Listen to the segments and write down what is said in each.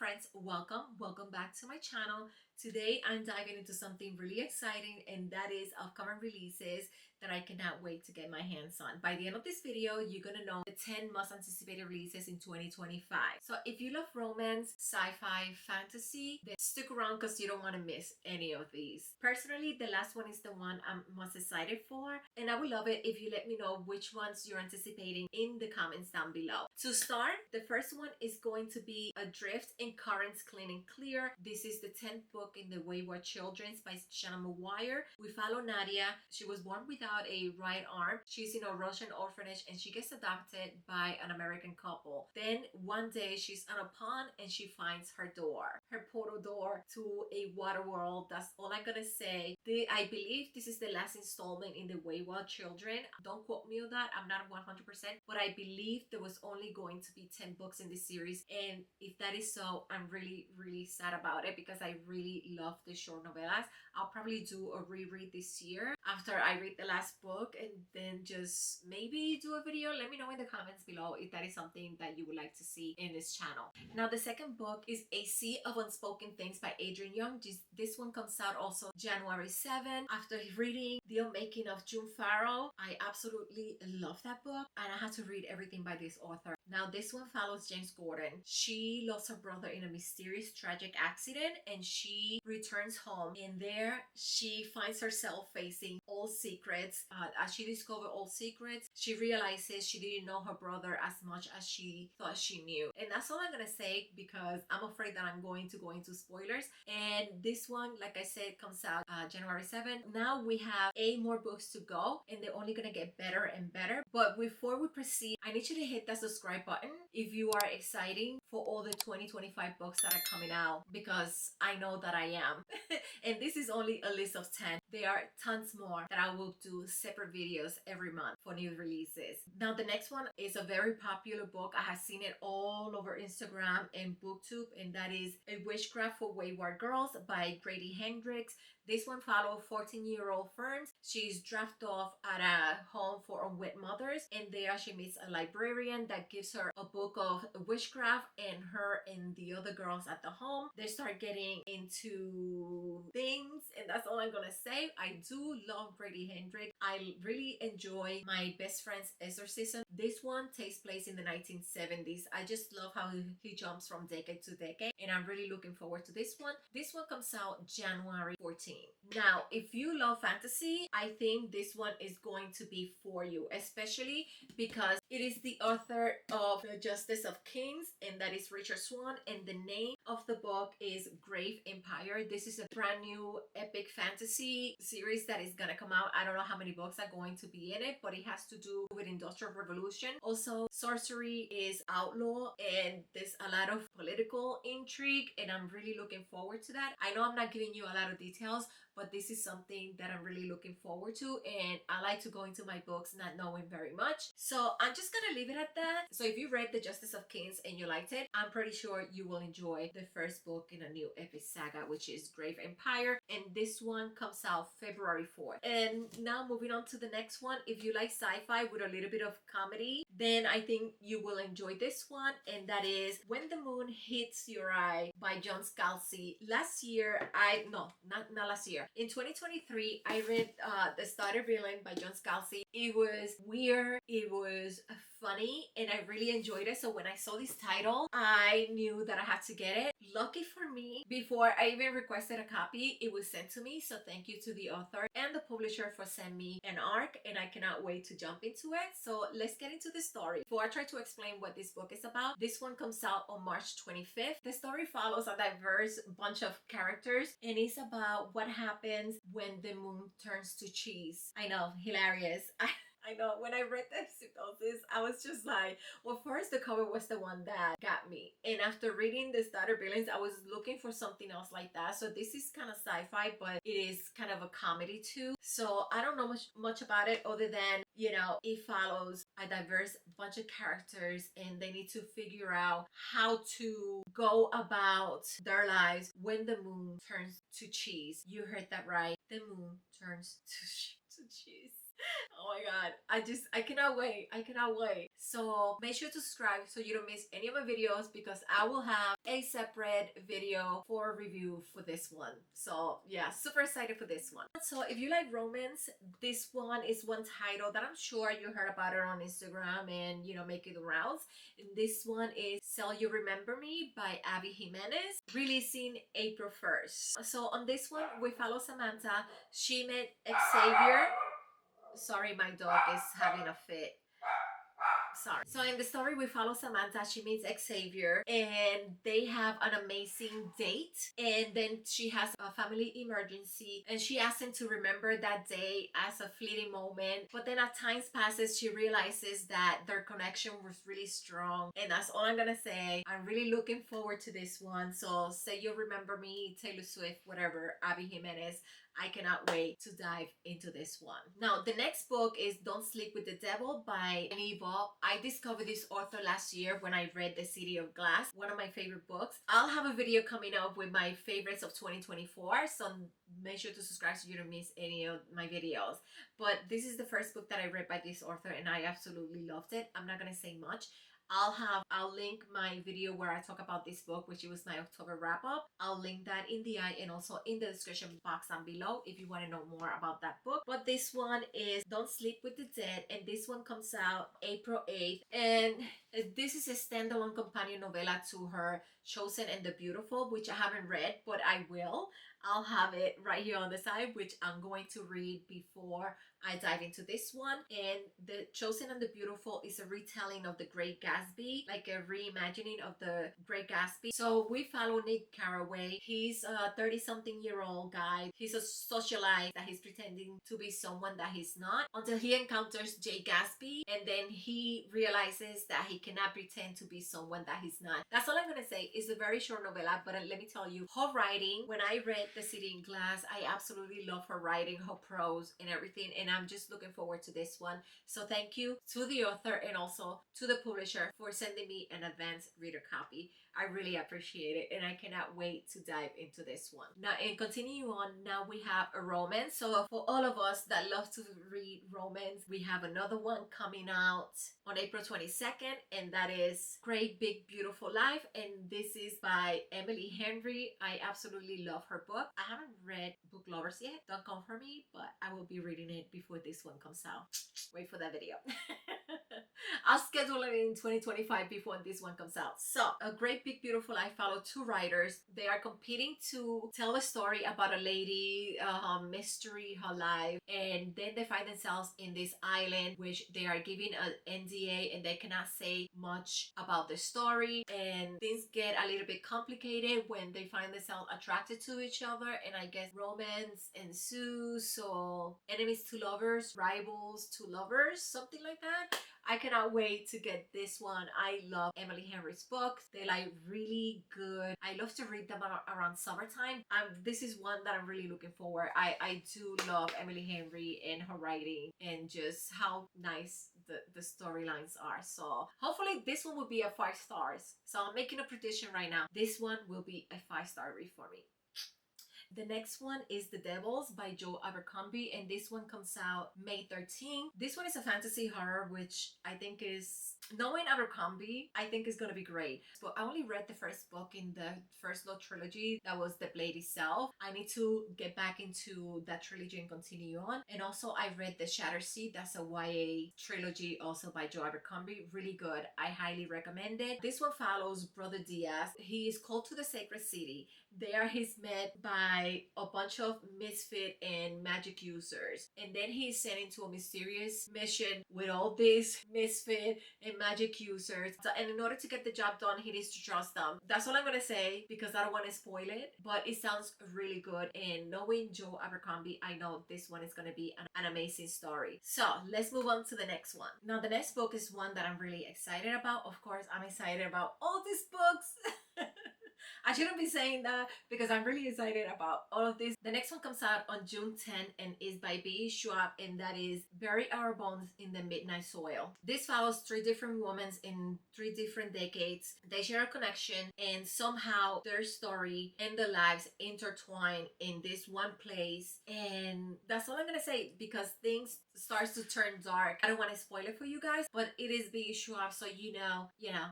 friends, welcome back to my channel. Today I'm diving into something really exciting, and that is upcoming releases that I cannot wait to get my hands on. By the end of this video, you're gonna know the 10 most anticipated releases in 2025. So if you love romance, sci-fi, fantasy, then stick around because you don't want to miss any of these. Personally, the last one is the one I'm most excited for, and I would love it if you let me know which ones you're anticipating in the comments down below. To start, the first one is going to be Adrift in Currents Clean and Clear. This is the 10th book in the Wayward Children's by Shannon McGuire. We follow Nadia. She was born without a right arm. She's in a Russian orphanage and she gets adopted by an American couple. Then one day she's on a pond and she finds her door, her portal door to a water world. That's all I'm gonna say. I believe this is the last installment in the Wayward Children. Don't quote me on that. I'm not 100%, but I believe there was only going to be 10 books in this series, and if that is so, I'm really sad about it because I really love the short novellas. I'll probably do a reread this year after I read the last book, and then just maybe do a video. Let me know in the comments below if that is something that you would like to see in this channel. Now, the second book is A Sea of Unspoken Things by Adrienne Young. This one comes out also January 7. After reading The Unmaking of June Farrell, I absolutely love that book, and I had to read everything by this author. Now, this one follows James Gordon. She lost her brother in a mysterious tragic accident, and she returns home, and there she finds herself facing old secrets. As she discovers old secrets, she realizes she didn't know her brother as much as she thought she knew. And that's all I'm gonna say because I'm afraid that I'm going to go into spoilers. And this one, like I said, comes out January 7th. Now we have 8 more books to go, and they're only gonna get better and better. But before we proceed, I need you to hit that subscribe button if you are excited for all the 2025 books that are coming out, because I know that I am. And this is only a list of 10. There are tons more that I will do separate videos every month for new releases. Now, the next one is a very popular book. I have seen it all over Instagram and BookTube, and that is A Witchcraft for Wayward Girls by Grady Hendrix. This one follows 14-year-old Ferns. She's drafted off at a home for unwed mothers, and there she meets a librarian that gives her a book of witchcraft, and her and the other girls at the home, they start getting into things, and that's all I'm gonna say. I do love Grady Hendrix. I really enjoy My Best Friend's Exorcism. This one takes place in the 1970s. I just love how he jumps from decade to decade, and I'm really looking forward to this one. This one comes out January 14th. Now, if you love fantasy, I think this one is going to be for you, especially because it is the author of The Justice of Kings, and that is Richard Swan, and the name of the book is Grave Empire. This is a brand new epic fantasy series that is gonna come out. I don't know how many books are going to be in it, but it has to do with Industrial Revolution. Also, sorcery is outlaw, and there's a lot of political intrigue, and I'm really looking forward to that. I know I'm not giving you a lot of details, but this is something that I'm really looking forward to, and I like to go into my books not knowing very much. So I'm just gonna leave it at that. So if you read The Justice of Kings and you liked it, I'm pretty sure you will enjoy the first book in a new epic saga, which is Grave Empire, and this one comes out February 4th. And now moving on to the next one. If you like sci-fi with a little bit of comedy, then I think you will enjoy this one, and that is When the Moon Hits Your Eye by John Scalzi. Last year, not last year. In 2023, I read The Starter Villain by John Scalzi. It was weird, it was funny, and I really enjoyed it. So when I saw this title, I knew that I had to get it. Lucky for me, before I even requested a copy, it was sent to me. So thank you to the author and the publisher for sending me an arc, and I cannot wait to jump into it. So let's get into the story. Before I try to explain what this book is about, this one comes out on March 25th. The story follows a diverse bunch of characters, and it's about what happens when the moon turns to cheese. I know, hilarious. I know, when I read the synopsis, I was just like, well, first the cover was the one that got me. And after reading The Starter Villains, I was looking for something else like that. So this is kind of sci-fi, but it is kind of a comedy too. So I don't know much about it other than, you know, it follows a diverse bunch of characters, and they need to figure out how to go about their lives when the moon turns to cheese. You heard that right. The moon turns to cheese. Oh my god. I cannot wait. I cannot wait. So make sure to subscribe so you don't miss any of my videos because I will have a separate video for review for this one. So yeah, super excited for this one. So if you like romance, this one is one title that I'm sure you heard about it on Instagram and making the rounds. And this one is Sell You Remember Me by Abby Jimenez, releasing April 1st. So on this one, we follow Samantha. She met Xavier. Sorry, my dog is having a fit. Sorry. So in the story, we follow Samantha. She meets Xavier and they have an amazing date. And then she has a family emergency and she asks him to remember that day as a fleeting moment. But then as time passes, she realizes that their connection was really strong. And that's all I'm gonna say. I'm really looking forward to this one. So Say You Remember Me, Taylor Swift, whatever, Abby Jimenez. I cannot wait to dive into this one. Now, the next book is Don't Sleep with the Devil by Eva. I discovered this author last year when I read The City of Glass, one of my favorite books. I'll have a video coming up with my favorites of 2024, so make sure to subscribe so you don't miss any of my videos. But this is the first book that I read by this author and I absolutely loved it. I'm not gonna say much. I'll link my video where I talk about this book, which was my October wrap up. I'll link that in the eye and also in the description box down below if you want to know more about that book. But this one is Don't Sleep with the Dead, and this one comes out April 8th. And this is a standalone companion novella to her Chosen and the Beautiful, which I haven't read, but I will. I'll have it right here on the side, which I'm going to read before I dive into this one. And The Chosen and the Beautiful is a retelling of The Great Gatsby, like a reimagining of The Great Gatsby. So we follow Nick Carraway. He's a 30-something-year-old guy. He's a socialite that he's pretending to be someone that he's not until he encounters Jay Gatsby, and then he realizes that he cannot pretend to be someone that he's not. That's all I'm gonna say. It's a very short novella, but let me tell you, her writing, when I read The City in Glass, I absolutely love her writing, her prose and everything, and I'm just looking forward to this one. So thank you to the author and also to the publisher for sending me an advanced reader copy. I really appreciate it and I cannot wait to dive into this one. Now, and continue on, now we have a romance. So for all of us that love to read romance, we have another one coming out on April 22nd, and that is Great Big Beautiful Life, and this is by Emily Henry. I absolutely love her book. I haven't read Book Lovers yet, don't come for me, but I will be reading it before this one comes out. Wait for that video. I'll schedule it in 2025 before this one comes out. So, A Great Big Beautiful Life follow two writers. They are competing to tell a story about a lady, her mystery, her life, and then they find themselves in this island which they are giving an NDA and they cannot say much about the story, and things get a little bit complicated when they find themselves attracted to each other, and I guess romance ensues. So enemies to lovers, rivals to lovers, something like that. I cannot wait to get this one. I love Emily Henry's books. They're like really good. I love to read them around summertime. This is one that I'm really looking forward. I do love Emily Henry and her writing and just how nice the storylines are. So hopefully this one will be a 5 stars. So I'm making a prediction right now. This one will be a 5-star read for me. The next one is The Devils by Joe Abercrombie, and this one comes out May 13th. This one is a fantasy horror, which I think is, knowing Abercrombie, I think is gonna be great. But I only read the first book in the First Law trilogy, that was The Blade Itself. I need to get back into that trilogy and continue on. And also I read The Shattered Seed, that's a YA trilogy also by Joe Abercrombie, really good. I highly recommend it. This one follows Brother Diaz. He is called to the Sacred City. There he's met by a bunch of misfit and magic users, and then he's sent into a mysterious mission with all these misfit and magic users, and in order to get the job done he needs to trust them. That's all I'm gonna say because I don't want to spoil it, but it sounds really good, and knowing Joe Abercrombie, I know this one is gonna be an amazing story. So let's move on to the next one. Now the next book is one that I'm really excited about. Of course I'm excited about all these books. I shouldn't be saying that because I'm really excited about all of this. The next one comes out on June 10th and is by B. Schwab, and that is Bury Our Bones in the Midnight Soil. This follows 3 different women in 3 different decades. They share a connection and somehow their story and their lives intertwine in this one place. And that's all I'm gonna say because things starts to turn dark. I don't want to spoil it for you guys, but it is being Schwab, so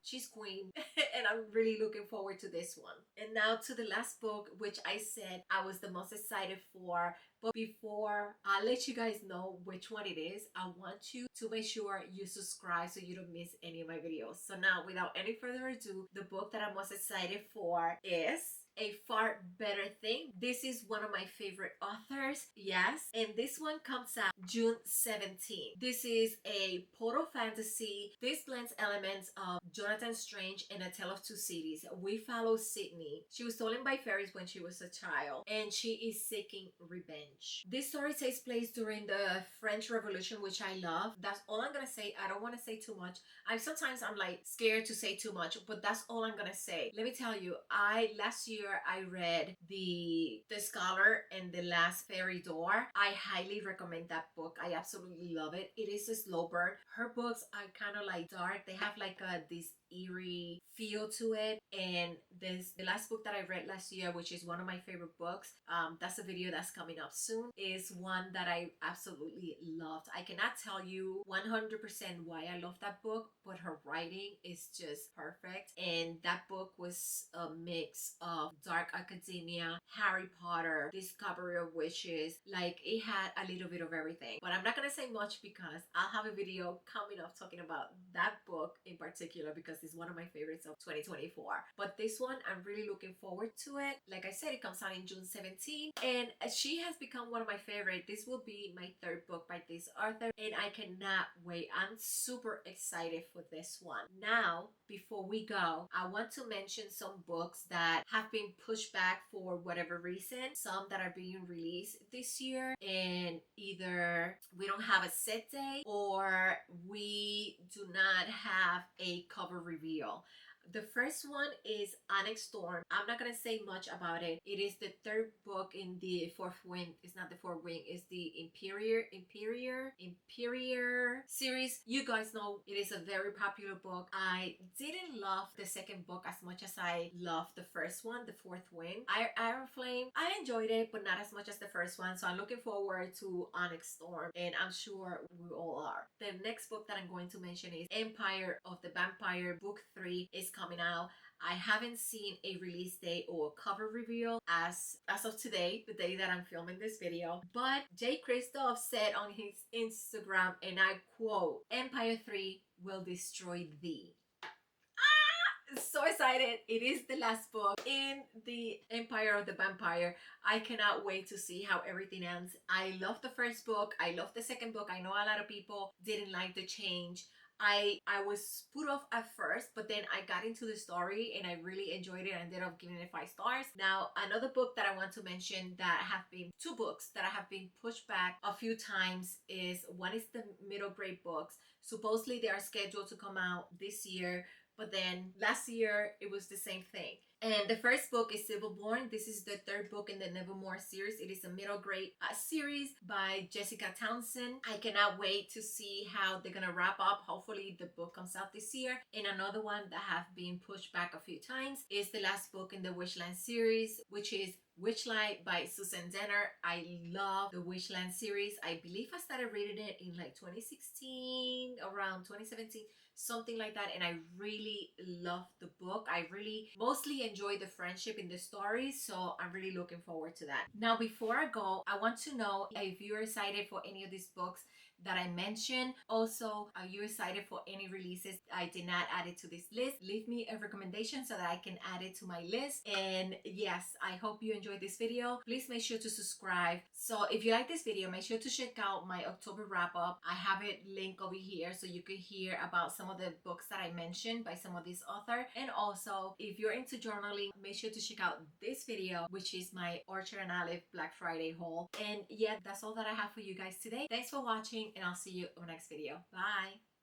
she's queen. And I'm really looking forward to this one. And now to the last book, which I said I was the most excited for. But before I let you guys know which one it is, I want you to make sure you subscribe so you don't miss any of my videos. So now, without any further ado, the book that I'm most excited for is A Far Better Thing. This is one of my favorite authors, yes, and this one comes out June 17th. This is a portal fantasy. This blends elements of Jonathan Strange and A Tale of Two Cities. We follow Sydney. She was stolen by fairies when she was a child, and she is seeking revenge. This story takes place during the French Revolution, which I love. That's all I'm gonna say. I don't want to say too much. I'm like scared to say too much, but that's all I'm gonna say. Let me tell you, last year I read the Scholar and the Last Fairy Door. I highly recommend that book. I absolutely love it. It is a slow burn. Her books are kind of like dark. They have like this eerie feel to it. And the last book that I read last year, which is one of my favorite books, that's a video that's coming up soon, is one that I absolutely loved. I cannot tell you 100% why I love that book, but her writing is just perfect. And that book was a mix of dark academia, Harry Potter, discovery of witches. Like, it had a little bit of everything. But I'm not gonna say much because I'll have a video coming up talking about that book in particular, because it's one of my favorites of 2024. But this one, I'm really looking forward to it. Like I said, it comes out in June 17th, and she has become one of my favorite. This will be my third book by this author, and I cannot wait. I'm super excited for this one. Now, before we go, I want to mention some books that have been pushed back for whatever reason. Some that are being released this year, and either we don't have a set day or we do not have a cover reveal. The first one is Onyx Storm. I'm not gonna say much about it. It is the third book in the Fourth Wing. It's not the Fourth Wing. It's the Imperior series. You guys know it is a very popular book. I didn't love the second book as much as I loved the first one, the Fourth Wing. Iron Flame, I enjoyed it, but not as much as the first one. So I'm looking forward to Onyx Storm, and I'm sure we all are. The next book that I'm going to mention is Empire of the Vampire. Book 3 is coming out. I haven't seen a release date or cover reveal as of today, the day that I'm filming this video. But Jay Kristoff said on his Instagram, and I quote, "Empire 3 will destroy thee." So excited. It is the last book in the Empire of the Vampire. I cannot wait to see how everything ends. I love the first book. I love the second book. I know a lot of people didn't like the change. I was put off at first, but then I got into the story and I really enjoyed it. I ended up giving it 5 stars. Now, another book that I want to mention that have been 2 books that have been pushed back a few times is one is the middle grade books. Supposedly they are scheduled to come out this year, but then last year it was the same thing. And the first book is Civilborn. This is the 3rd book in the Nevermore series. It is a middle grade series by Jessica Townsend. I cannot wait to see how they're gonna wrap up. Hopefully the book comes out this year. And another one that have been pushed back a few times is the last book in the Witchland series, which is Witchlight by Susan Denner. I love the Witchland series. I believe I started reading it in like 2016, around 2017, something like that, and I really love the book. I really mostly enjoy the friendship in the story, so I'm really looking forward to that. Now, before I go, I want to know if you're excited for any of these books that I mentioned. Also, are you excited for any releases I did not add it to this list? Leave me a recommendation so that I can add it to my list. And yes, I hope you enjoyed this video. Please make sure to subscribe. So if you like this video, make sure to check out my October wrap up. I have it linked over here so you can hear about some of the books that I mentioned by some of these authors. And also, if you're into journaling, make sure to check out this video, which is my Orchard and Olive Black Friday haul. And yeah, that's all that I have for you guys today. Thanks for watching, and I'll see you in the next video. Bye!